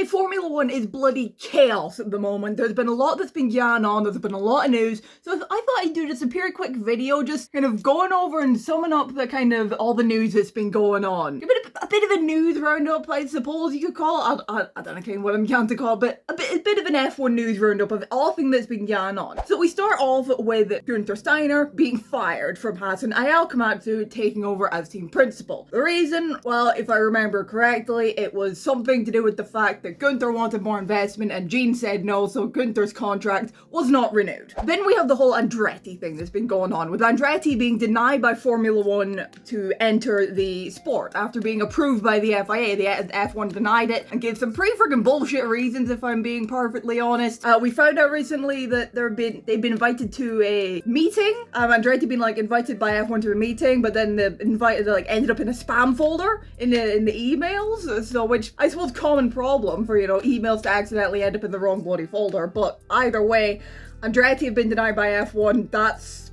Formula One is bloody chaos at the moment. There's been a lot that's been going on, there's been a lot of news, so I thought I'd do just a very quick video, just kind of going over and summing up the kind of all the news that's been going on. A bit of a news roundup, I suppose you could call it. I don't know what I'm going to call it, but a bit of an F1 news roundup of all things that's been going on. So we start off with Guenther Steiner being fired from Haas and Ayao Komatsu taking over as team principal. The reason, well, if I remember correctly, it was something to do with the fact that Guenther wanted more investment and Gene said no, so Guenther's contract was not renewed. Then we have the whole Andretti thing that's been going on, with Andretti being denied by Formula One to enter the sport after being approved by the FIA. The F1 denied it and gave some pretty freaking bullshit reasons, if I'm being perfectly honest. We found out recently that they've been invited to a meeting. Andretti been invited by F1 to a meeting, but then the invite ended up in a spam folder in the emails. So, which I suppose common problem for emails to accidentally end up in the wrong bloody folder. But either way, Andretti have been denied by F1.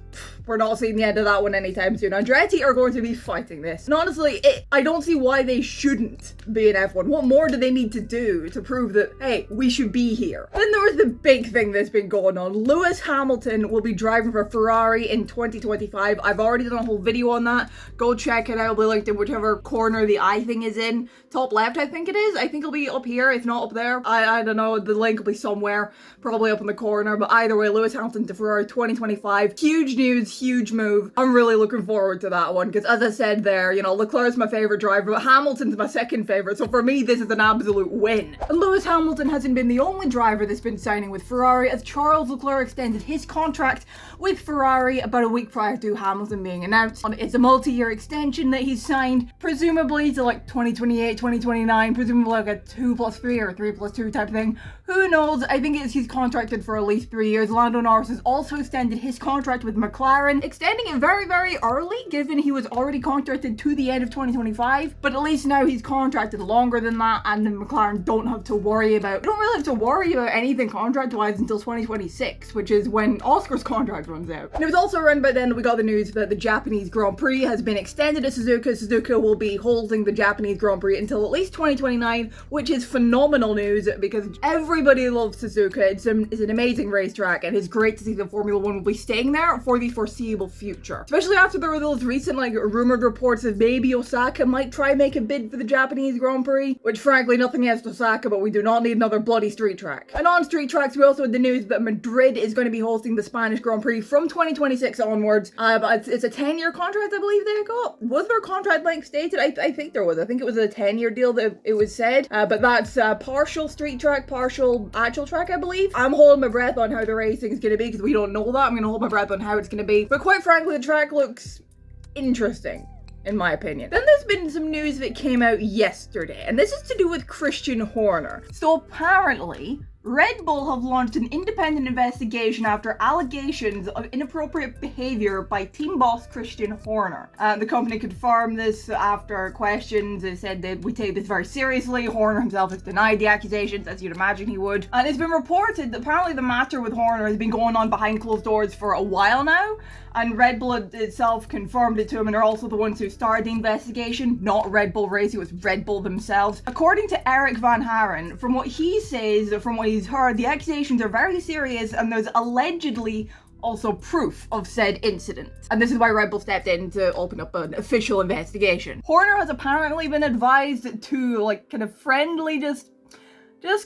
We're not seeing the end of that one anytime soon. Andretti are going to be fighting this. And honestly, I don't see why they shouldn't be in F1. What more do they need to do to prove that, hey, we should be here? Then there was the big thing that's been going on. Lewis Hamilton will be driving for Ferrari in 2025. I've already done a whole video on that. Go check it out. It'll be linked in whichever corner the eye thing is in. Top left, I think it is. I think it'll be up here, if not up there. I don't know. The link will be somewhere, probably up in the corner. But either way, Lewis Hamilton to Ferrari 2025. Huge news. Huge move. I'm really looking forward to that one because, as I said there, Leclerc's my favorite driver, but Hamilton's my second favorite, so for me this is an absolute win. And Lewis Hamilton hasn't been the only driver that's been signing with Ferrari, as Charles Leclerc extended his contract with Ferrari about a week prior to Hamilton being announced. It's a multi-year extension that he's signed, presumably to 2028, 2029, presumably a 2+3 or 3+2 type thing. Who knows? I think he's contracted for at least 3 years. Lando Norris has also extended his contract with McLaren, extending it very, very early, given he was already contracted to the end of 2025. But at least now he's contracted longer than that, and the McLaren don't have to worry about anything contract-wise until 2026, which is when Oscar's contract runs out. And it was also around by then that we got the news that the Japanese Grand Prix has been extended to Suzuka. Suzuka will be holding the Japanese Grand Prix until at least 2029, which is phenomenal news because everybody loves Suzuka. It's an amazing racetrack, and it's great to see that Formula One will be staying there for the foreseeable future. Especially after there were those recent rumored reports that maybe Osaka might try and make a bid for the Japanese Grand Prix, which frankly nothing against Osaka, but we do not need another bloody street track. And on street tracks, we also had the news that Madrid is going to be hosting the Spanish Grand Prix from 2026 onwards. But it's a 10-year contract, I believe they got. Was their contract length stated? I think there was. I think it was a 10-year deal that it was said. But that's partial street track, partial actual track, I believe. I'm holding my breath on how the racing is going to be because we don't know that. I'm going to hold my breath on how it's going to be. But quite frankly, the track looks interesting, in my opinion. Then there's been some news that came out yesterday, and this is to do with Christian Horner. So apparently, Red Bull have launched an independent investigation after allegations of inappropriate behavior by team boss Christian Horner. The company confirmed this after questions. They said that we take this very seriously. Horner himself has denied the accusations, as you'd imagine he would. And it's been reported that apparently the matter with Horner has been going on behind closed doors for a while now. And Red Bull itself confirmed it to him, and are also the ones who started the investigation, not Red Bull Racing, it was Red Bull themselves. According to Eric Van Haren, from what he says, from what he's heard, the accusations are very serious, and there's allegedly also proof of said incident. And this is why Red Bull stepped in to open up an official investigation. Horner has apparently been advised to, kind of friendly, just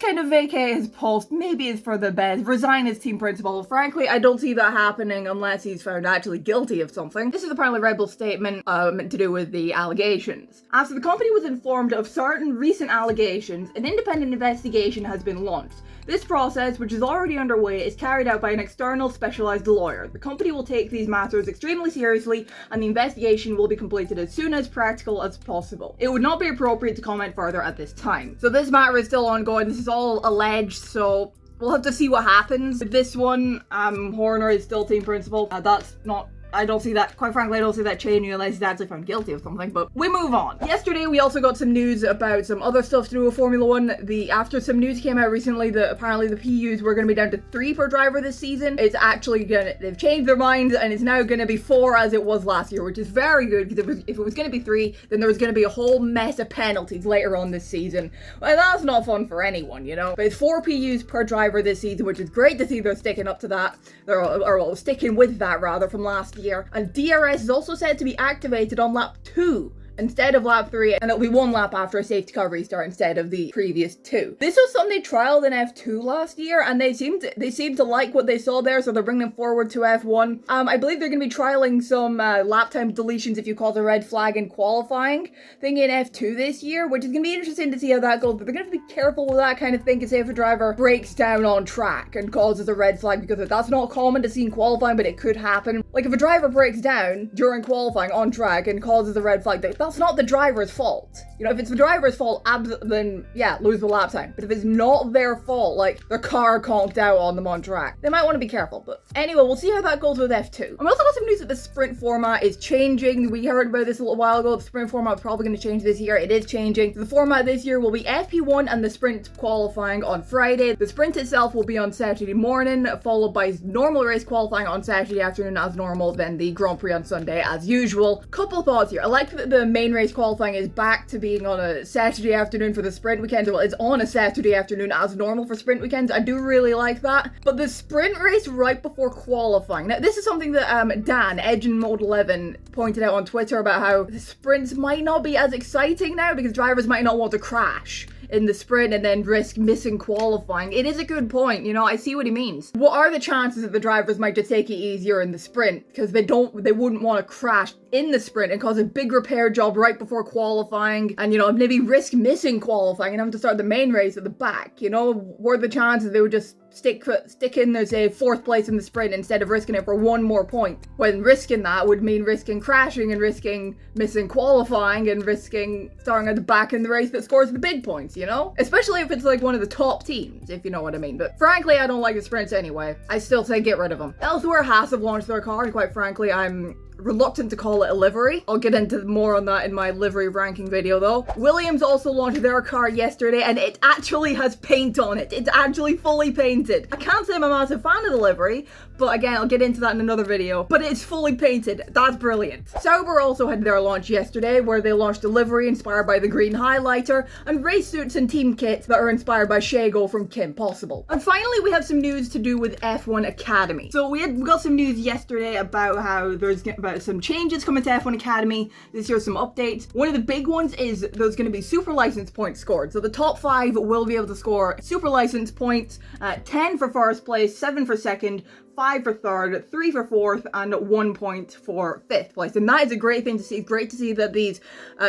kind of vacate his post. Maybe it's for the best. Resign as team principal. Frankly, I don't see that happening unless he's found actually guilty of something. This is apparently Red Bull's statement to do with the allegations. After the company was informed of certain recent allegations, an independent investigation has been launched. This process, which is already underway, is carried out by an external specialized lawyer. The company will take these matters extremely seriously, and the investigation will be completed as soon as practical as possible. It would not be appropriate to comment further at this time. So this matter is still ongoing. This is all alleged, so we'll have to see what happens. With this one, Horner is still team principal. That's not I don't see that, quite frankly, I don't see that changing unless he's actually found guilty of something, but we move on. Yesterday, we also got some news about some other stuff to do with Formula 1. After some news came out recently that apparently the PUs were going to be down to 3 per driver this season. It's actually they've changed their minds and it's now going to be 4 as it was last year, which is very good because if it was going to be 3, then there was going to be a whole mess of penalties later on this season. And that's not fun for anyone, you know? But it's 4 PUs per driver this season, which is great to see they're sticking up to that. Or sticking with that, rather, from last year. And DRS is also said to be activated on lap 2. Instead of lap 3, and it'll be 1 lap after a safety car restart instead of the previous 2. This was something they trialed in F2 last year, and they seemed to like what they saw there, so they're bringing them forward to F1. I believe they're going to be trialing some lap time deletions if you cause a red flag in qualifying thing in F2 this year, which is going to be interesting to see how that goes, but they're going to have to be careful with that kind of thing, because say if a driver breaks down on track and causes a red flag, because that's not common to see in qualifying, but it could happen. Like if a driver breaks down during qualifying on track and causes a red flag, that's not the driver's fault. You know, if it's the driver's fault, then yeah, lose the lap time. But if it's not their fault, like their car conked out on them on track, they might want to be careful. But anyway, we'll see how that goes with F2. And we also got some news that the sprint format is changing. We heard about this a little while ago. The sprint format is probably going to change this year. It is changing. The format this year will be FP1 and the sprint qualifying on Friday. The sprint itself will be on Saturday morning, followed by normal race qualifying on Saturday afternoon as normal, then the Grand Prix on Sunday as usual. Couple thoughts here. I like that the main race qualifying is back to being on a Saturday afternoon for the sprint weekends. Well, it's on a Saturday afternoon as normal for sprint weekends. I do really like that. But the sprint race right before qualifying. Now, this is something that Dan, Edge in Mode 11, pointed out on Twitter about how the sprints might not be as exciting now because drivers might not want to crash in the sprint and then risk missing qualifying. It is a good point, you know, I see what he means. What are the chances that the drivers might just take it easier in the sprint because they wouldn't want to crash in the sprint and cause a big repair job right before qualifying and, you know, maybe risk missing qualifying and having to start the main race at the back, you know? What are the chances they would just stick in their, say, 4th place in the sprint instead of risking it for 1 more point, when risking that would mean risking crashing and risking missing qualifying and risking starting at the back in the race that scores the big points, you know? Especially if it's like one of the top teams, if you know what I mean. But frankly, I don't like the sprints anyway. I still say get rid of them. Elsewhere, Haas have launched their car, and quite frankly, I'm reluctant to call it a livery. I'll get into more on that in my livery ranking video though. Williams also launched their car yesterday and it actually has paint on it. It's actually fully painted. I can't say I'm a massive fan of the livery, but again, I'll get into that in another video. But it's fully painted. That's brilliant. Sauber also had their launch yesterday where they launched a livery inspired by the green highlighter and race suits and team kits that are inspired by Shago from Kim Possible. And finally, we have some news to do with F1 Academy. So we got some news yesterday about how there's some changes coming to F1 Academy this year, some updates. One of the big ones is there's going to be super license points scored. So the top 5 will be able to score super license points, 10 for first place, 7 for second, 5 for third, 3 for fourth, and 1 point for 5th place. And that is a great thing to see. It's great to see that these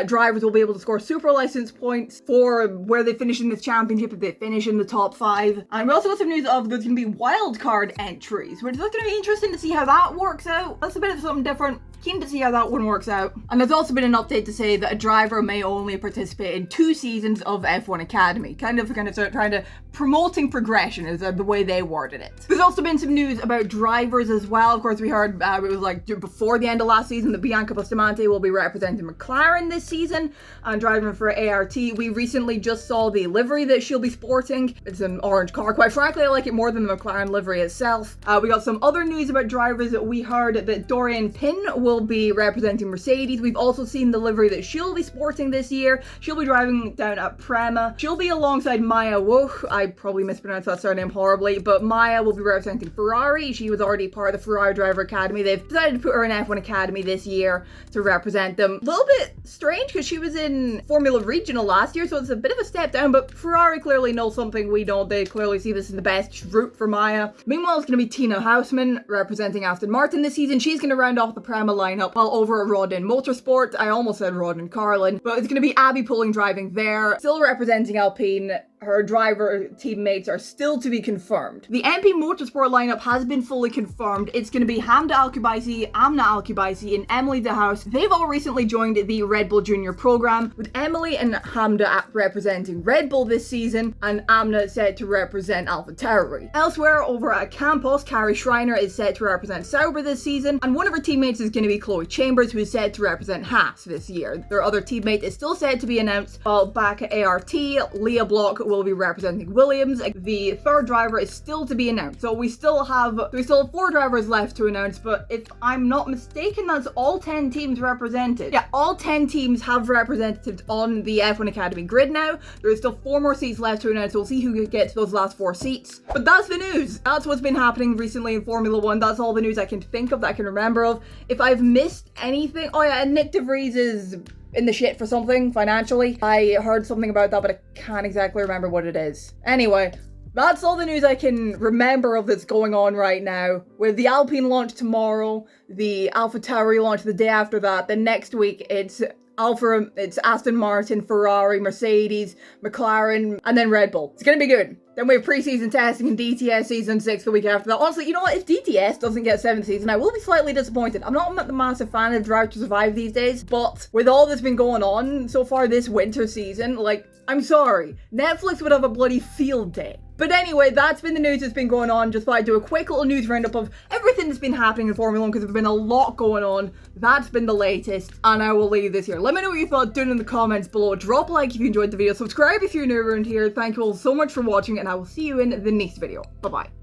drivers will be able to score super license points for where they finish in this championship if they finish in the top 5. And we also got some news of there's going to be wildcard entries, which is going to be interesting to see how that works out. That's a bit of something different. Keen to see how that one works out. And there's also been an update to say that a driver may only participate in 2 seasons of F1 Academy. Kind of trying to promoting progression is the way they worded it. There's also been some news about drivers as well. Of course, we heard it was like before the end of last season that Bianca Bustamante will be representing McLaren this season and driving for ART. We recently just saw the livery that she'll be sporting. It's an orange car. Quite frankly, I like it more than the McLaren livery itself. We got some other news about drivers. We heard that Dorian Pin will be representing Mercedes. We've also seen the livery that she'll be sporting this year. She'll be driving down at Prema. She'll be alongside Maya Wuch. I probably mispronounced that surname horribly, but Maya will be representing Ferrari. She was already part of the Ferrari Driver Academy. They've decided to put her in F1 Academy this year to represent them. A little bit strange because she was in Formula Regional last year, so it's a bit of a step down, but Ferrari clearly knows something we don't. They clearly see this as the best route for Maya. Meanwhile, it's going to be Tina Hausman representing Aston Martin this season. She's going to round off the Prema lineup while over at Rodin Motorsport. I almost said Rodin Carlin, but it's going to be Abby Pulling driving there. Still representing Alpine. her driver teammates are still to be confirmed. The MP Motorsport lineup has been fully confirmed. It's going to be Hamda Al-Kubaisi, Amna Al-Kubaisi, and Emily De Haas. They've all recently joined the Red Bull Junior program, with Emily and Hamda representing Red Bull this season, and Amna set to represent AlphaTauri. Elsewhere, over at Campos, Carrie Schreiner is set to represent Sauber this season, and one of her teammates is going to be Chloe Chambers, who is set to represent Haas this year. Their other teammate is still set to be announced, while back at ART, Leah Block will be representing Williams. The third driver is still to be announced. So we still have 4 drivers left to announce, but if I'm not mistaken, that's all 10 teams represented. Yeah, all 10 teams have representatives on the F1 Academy grid now. There's still 4 more seats left to announce. We'll see who gets those last 4 seats. But that's the news. That's what's been happening recently in Formula 1. That's all the news I can think of, that I can remember of. If I've missed anything, oh yeah, and Nick DeVries is in the shit for something financially. I heard something about that, but I can't exactly remember what it is. Anyway, that's all the news I can remember of that's going on right now. With the Alpine launch tomorrow, the AlphaTauri launch the day after that, then next week it's Aston Martin, Ferrari, Mercedes, McLaren, and then Red Bull. It's gonna be good. Then we have pre-season testing and DTS season 6 the week after that. Honestly, you know what? If DTS doesn't get 7th season, I will be slightly disappointed. I'm not the massive fan of Drive to Survive these days, but with all that's been going on so far this winter season, like, I'm sorry. Netflix would have a bloody field day. But anyway, that's been the news that's been going on. Just thought I'd do a quick little news roundup of everything that's been happening in Formula 1, because there's been a lot going on. That's been the latest, and I will leave this here. Let me know what you thought down in the comments below. Drop a like if you enjoyed the video. Subscribe if you're new around here. Thank you all so much for watching, and I will see you in the next video. Bye-bye.